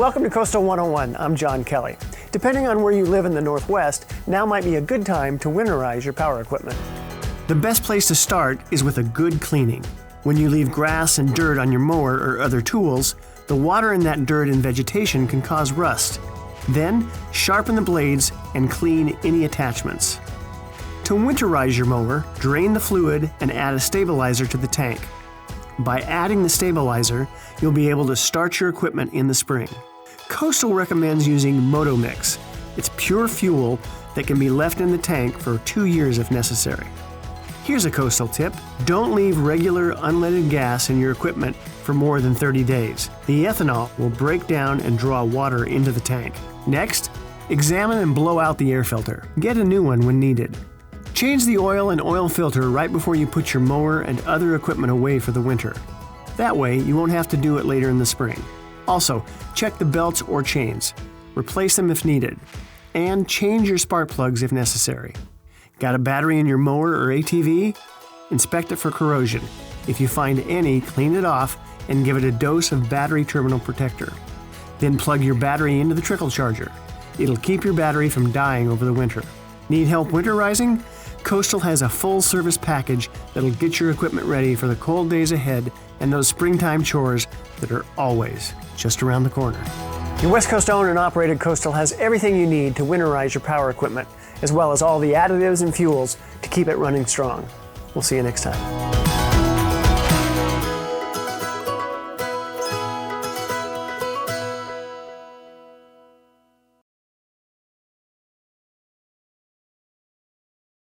Welcome to Coastal 101. I'm John Kelly. Depending on where you live in the Northwest, now might be a good time to winterize your power equipment. The best place to start is with a good cleaning. When you leave grass and dirt on your mower or other tools, the water in that dirt and vegetation can cause rust. Then, sharpen the blades and clean any attachments. To winterize your mower, drain the fluid and add a stabilizer to the tank. By adding the stabilizer, you'll be able to start your equipment in the spring. Coastal recommends using Moto Mix. It's pure fuel that can be left in the tank for 2 years if necessary. Here's a Coastal tip. Don't leave regular unleaded gas in your equipment for more than 30 days. The ethanol will break down and draw water into the tank. Next, examine and blow out the air filter. Get a new one when needed. Change the oil and oil filter right before you put your mower and other equipment away for the winter. That way, you won't have to do it later in the spring. Also, check the belts or chains. Replace them if needed. And change your spark plugs if necessary. Got a battery in your mower or ATV? Inspect it for corrosion. If you find any, clean it off and give it a dose of battery terminal protector. Then plug your battery into the trickle charger. It'll keep your battery from dying over the winter. Need help winterizing? Coastal has a full service package that'll get your equipment ready for the cold days ahead and those springtime chores that are always just around the corner. Your West Coast owned and operated Coastal has everything you need to winterize your power equipment, as well as all the additives and fuels to keep it running strong. We'll see you next time.